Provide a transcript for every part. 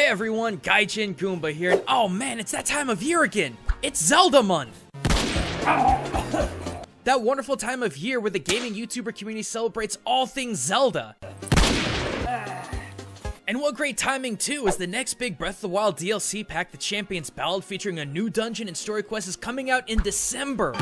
Hey everyone, Gaijin Goomba here, and oh man, it's that time of year again! It's Zelda month! That wonderful time of year where the gaming YouTuber community celebrates all things Zelda. And what great timing too, as the next big Breath of the Wild DLC pack, the Champion's Ballad, featuring a new dungeon and story quest, is coming out in December.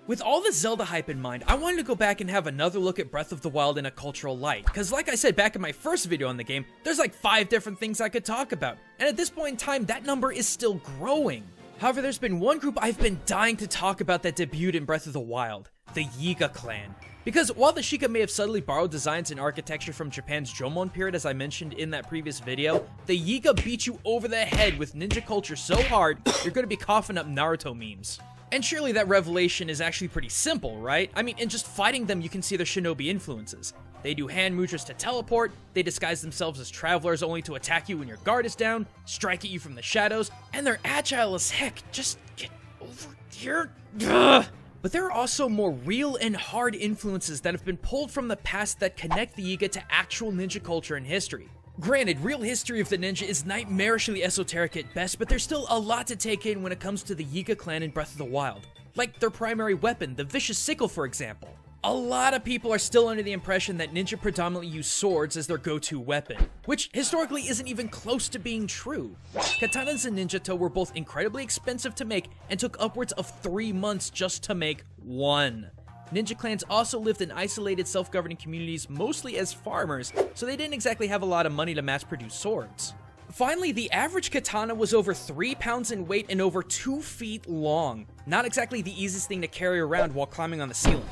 With all the Zelda hype in mind, I wanted to go back and have another look at Breath of the Wild in a cultural light, because like I said back in my first video on the game, there's like 5 different things I could talk about, and at this point in time, that number is still growing. However, there's been one group I've been dying to talk about that debuted in Breath of the Wild, the Yiga clan. Because while the Sheikah may have subtly borrowed designs and architecture from Japan's Jomon period, as I mentioned in that previous video, the Yiga beat you over the head with ninja culture so hard, you're gonna be coughing up Naruto memes. And surely that revelation is actually pretty simple, right? I mean, in just fighting them, you can see their shinobi influences. They do hand mudras to teleport, they disguise themselves as travelers only to attack you when your guard is down, strike at you from the shadows, and they're agile as heck. Just get over here. Ugh. But there are also more real and hard influences that have been pulled from the past that connect the Yiga to actual ninja culture and history. Granted, real history of the ninja is nightmarishly esoteric at best, but there's still a lot to take in when it comes to the Yiga clan in Breath of the Wild. Like their primary weapon, the vicious sickle for example. A lot of people are still under the impression that ninja predominantly use swords as their go-to weapon, which historically isn't even close to being true. Katanas and ninjato were both incredibly expensive to make and took upwards of 3 months just to make one. Ninja clans also lived in isolated self-governing communities mostly as farmers, so they didn't exactly have a lot of money to mass-produce swords. Finally, the average katana was over 3 pounds in weight and over 2 feet long. Not exactly the easiest thing to carry around while climbing on the ceiling.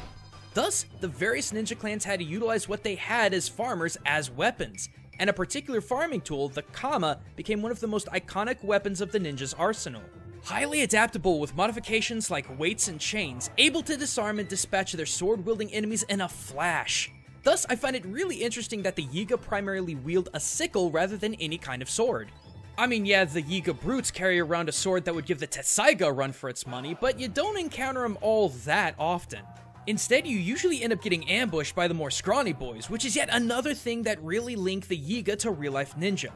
Thus, the various ninja clans had to utilize what they had as farmers as weapons, and a particular farming tool, the kama, became one of the most iconic weapons of the ninja's arsenal. Highly adaptable with modifications like weights and chains, able to disarm and dispatch their sword-wielding enemies in a flash. Thus, I find it really interesting that the Yiga primarily wield a sickle rather than any kind of sword. I mean, yeah, the Yiga brutes carry around a sword that would give the Tessaiga a run for its money, but you don't encounter them all that often. Instead, you usually end up getting ambushed by the more scrawny boys, which is yet another thing that really link the Yiga to real-life ninja.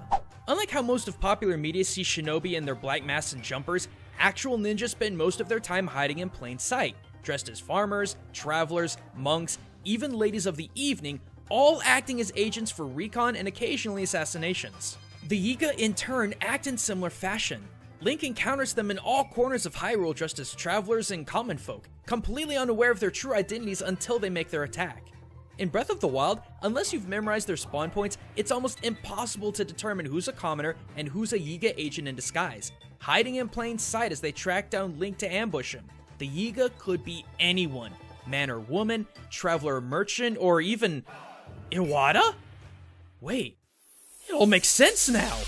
Unlike how most of popular media sees shinobi in their black masks and jumpers, actual ninjas spend most of their time hiding in plain sight, dressed as farmers, travelers, monks, even ladies of the evening, all acting as agents for recon and occasionally assassinations. The Yiga, in turn, act in similar fashion. Link encounters them in all corners of Hyrule dressed as travelers and common folk, completely unaware of their true identities until they make their attack. In Breath of the Wild, unless you've memorized their spawn points, it's almost impossible to determine who's a commoner and who's a Yiga agent in disguise, hiding in plain sight as they track down Link to ambush him. The Yiga could be anyone, man or woman, traveler or merchant, or even Iwata? Wait, it all makes sense now!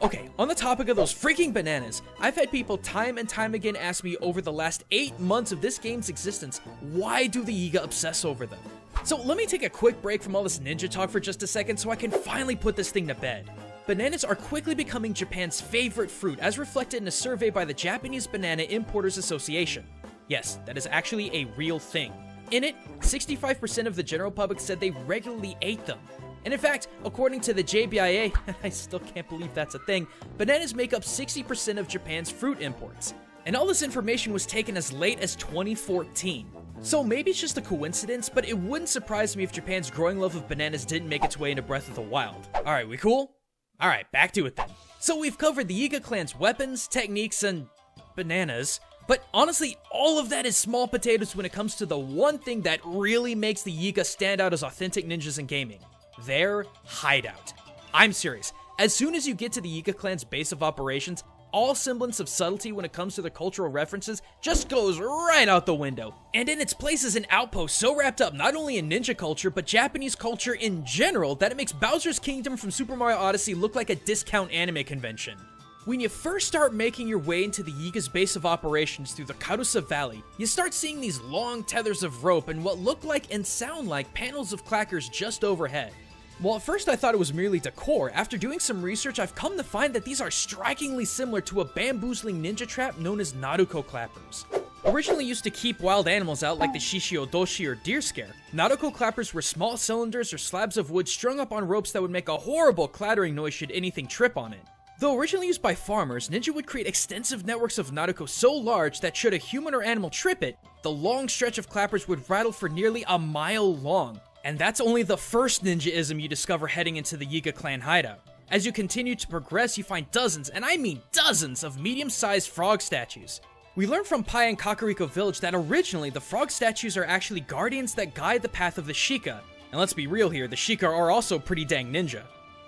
Okay, on the topic of those freaking bananas, I've had people time and time again ask me over the last 8 months of this game's existence, why do the Yiga obsess over them? So let me take a quick break from all this ninja talk for just a second so I can finally put this thing to bed. Bananas are quickly becoming Japan's favorite fruit, as reflected in a survey by the Japanese Banana Importers Association. Yes, that is actually a real thing. In it, 65% of the general public said they regularly ate them. And in fact, according to the JBIA, I still can't believe that's a thing, bananas make up 60% of Japan's fruit imports. And all this information was taken as late as 2014. So maybe it's just a coincidence, but it wouldn't surprise me if Japan's growing love of bananas didn't make its way into Breath of the Wild. Alright, we cool? Alright, back to it then. So we've covered the Yiga clan's weapons, techniques, and bananas. But honestly, all of that is small potatoes when it comes to the one thing that really makes the Yiga stand out as authentic ninjas in gaming. Their hideout. I'm serious. As soon as you get to the Yiga clan's base of operations, all semblance of subtlety when it comes to their cultural references just goes right out the window. And in its place is an outpost so wrapped up not only in ninja culture, but Japanese culture in general that it makes Bowser's Kingdom from Super Mario Odyssey look like a discount anime convention. When you first start making your way into the Yiga's base of operations through the Karusa Valley, you start seeing these long tethers of rope and what look like and sound like panels of clackers just overhead. Well, at first I thought it was merely decor. After doing some research, I've come to find that these are strikingly similar to a bamboozling ninja trap known as Naruto clappers. Originally used to keep wild animals out like the Shishiodoshi or deer scare, Nadoko clappers were small cylinders or slabs of wood strung up on ropes that would make a horrible clattering noise should anything trip on it. Though originally used by farmers, ninja would create extensive networks of Nadoko so large that should a human or animal trip it, the long stretch of clappers would rattle for nearly a mile long. And that's only the first ninja-ism you discover heading into the Yiga clan hideout. As you continue to progress, you find dozens, and I mean dozens, of medium-sized frog statues. We learned from Pai and Kakariko Village that originally the frog statues are actually guardians that guide the path of the Sheikah. And let's be real here, the Sheikah are also pretty dang ninja.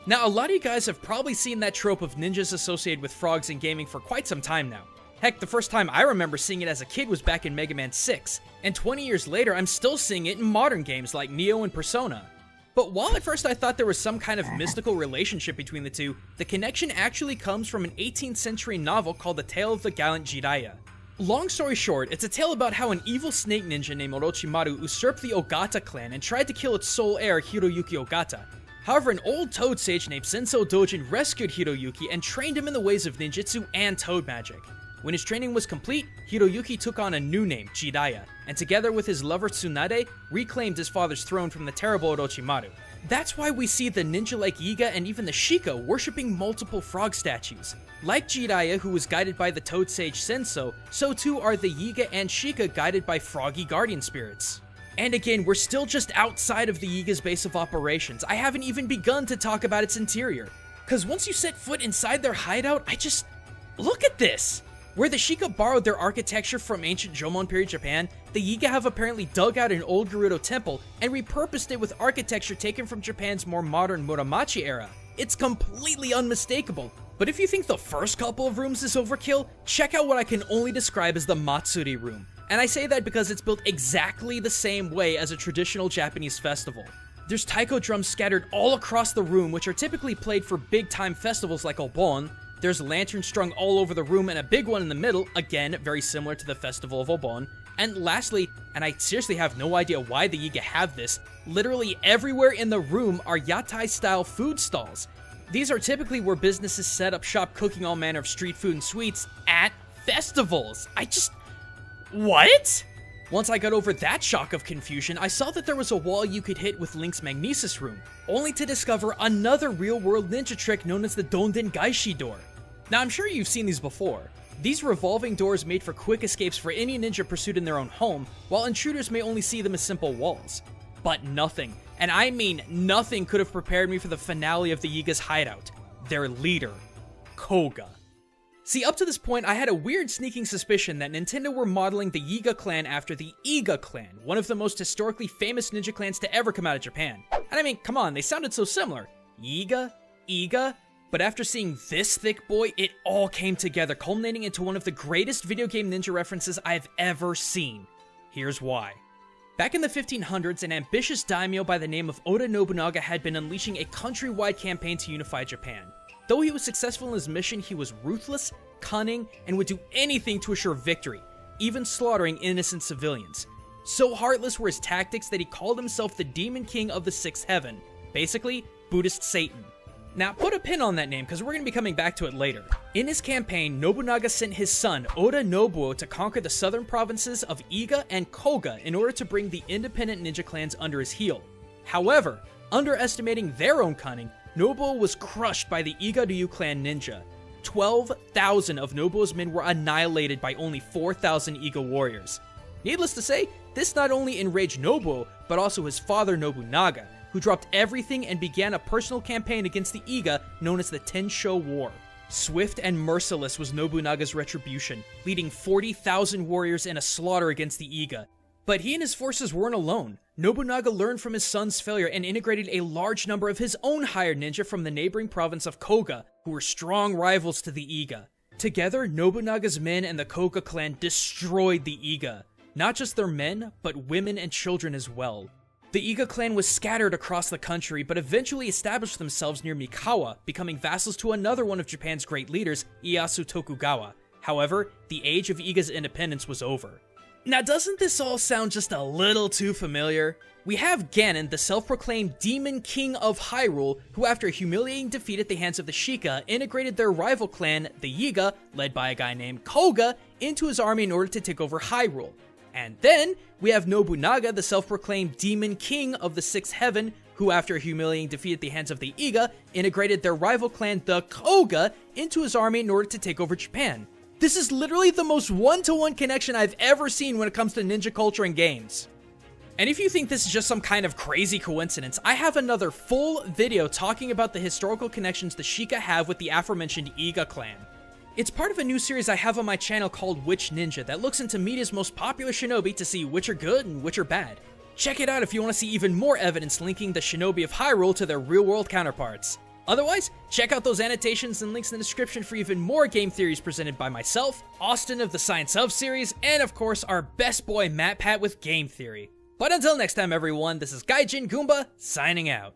Now, a lot of you guys have probably seen that trope of ninjas associated with frogs in gaming for quite some time now. Heck, the first time I remember seeing it as a kid was back in Mega Man 6, and 20 years later I'm still seeing it in modern games like Neo and Persona. But while at first I thought there was some kind of mystical relationship between the two, the connection actually comes from an 18th century novel called The Tale of the Gallant Jiraiya. Long story short, it's a tale about how an evil snake ninja named Orochimaru usurped the Ogata clan and tried to kill its sole heir, Hiroyuki Ogata. However, an old toad sage named Senso Dojin rescued Hiroyuki and trained him in the ways of ninjutsu and toad magic. When his training was complete, Hiroyuki took on a new name, Jiraiya, and together with his lover Tsunade, reclaimed his father's throne from the terrible Orochimaru. That's why we see the ninja-like Yiga and even the Sheikah worshipping multiple frog statues. Like Jiraiya, who was guided by the toad sage Senso, so too are the Yiga and Sheikah guided by froggy guardian spirits. And again, we're still just outside of the Yiga's base of operations. I haven't even begun to talk about its interior. Cause once you set foot inside their hideout, look at this! Where the Sheikah borrowed their architecture from ancient Jomon period Japan, the Yiga have apparently dug out an old Gerudo temple and repurposed it with architecture taken from Japan's more modern Muromachi era. It's completely unmistakable. But if you think the first couple of rooms is overkill, check out what I can only describe as the Matsuri room. And I say that because it's built exactly the same way as a traditional Japanese festival. There's taiko drums scattered all across the room, which are typically played for big-time festivals like Obon. There's lanterns strung all over the room and a big one in the middle, again, very similar to the festival of Obon. And lastly, and I seriously have no idea why the Yiga have this, literally everywhere in the room are yatai-style food stalls. These are typically where businesses set up shop cooking all manner of street food and sweets at festivals. What? Once I got over that shock of confusion, I saw that there was a wall you could hit with Link's Magnesis room, only to discover another real-world ninja trick known as the Donden Gaishi door. Now, I'm sure you've seen these before. These revolving doors made for quick escapes for any ninja pursued in their own home, while intruders may only see them as simple walls. But nothing, and I mean nothing, could have prepared me for the finale of the Yiga's hideout. Their leader, Koga. See, up to this point, I had a weird sneaking suspicion that Nintendo were modeling the Yiga clan after the Iga clan, one of the most historically famous ninja clans to ever come out of Japan. And I mean, come on, they sounded so similar. Yiga? Iga? But after seeing this thick boy, it all came together, culminating into one of the greatest video game ninja references I've ever seen. Here's why. Back in the 1500s, an ambitious daimyo by the name of Oda Nobunaga had been unleashing a countrywide campaign to unify Japan. Though he was successful in his mission, he was ruthless, cunning, and would do anything to assure victory, even slaughtering innocent civilians. So heartless were his tactics that he called himself the Demon King of the Sixth Heaven, basically, Buddhist Satan. Now, put a pin on that name, because we're going to be coming back to it later. In his campaign, Nobunaga sent his son, Oda Nobuo, to conquer the southern provinces of Iga and Koga in order to bring the independent ninja clans under his heel. However, underestimating their own cunning, Nobuo was crushed by the Iga-ryu clan ninja. 12,000 of Nobuo's men were annihilated by only 4,000 Iga warriors. Needless to say, this not only enraged Nobuo, but also his father Nobunaga, who dropped everything and began a personal campaign against the Iga known as the Tensho War. Swift and merciless was Nobunaga's retribution, leading 40,000 warriors in a slaughter against the Iga. But he and his forces weren't alone. Nobunaga learned from his son's failure and integrated a large number of his own hired ninja from the neighboring province of Koga, who were strong rivals to the Iga. Together, Nobunaga's men and the Koga clan destroyed the Iga. Not just their men, but women and children as well. The Iga clan was scattered across the country, but eventually established themselves near Mikawa, becoming vassals to another one of Japan's great leaders, Ieyasu Tokugawa. However, the age of Iga's independence was over. Now doesn't this all sound just a little too familiar? We have Ganon, the self-proclaimed Demon King of Hyrule, who after a humiliating defeat at the hands of the Sheikah, integrated their rival clan, the Yiga, led by a guy named Koga, into his army in order to take over Hyrule. And then, we have Nobunaga, the self-proclaimed Demon King of the Sixth Heaven, who after a humiliating defeat at the hands of the Iga, integrated their rival clan, the Koga, into his army in order to take over Japan. This is literally the most one-to-one connection I've ever seen when it comes to ninja culture and games. And if you think this is just some kind of crazy coincidence, I have another full video talking about the historical connections the Sheikah have with the aforementioned Iga clan. It's part of a new series I have on my channel called Which Ninja that looks into media's most popular shinobi to see which are good and which are bad. Check it out if you want to see even more evidence linking the shinobi of Hyrule to their real-world counterparts. Otherwise, check out those annotations and links in the description for even more game theories presented by myself, Austin of the Science of series, and of course our best boy MatPat with game theory. But until next time everyone, this is Gaijin Goomba, signing out.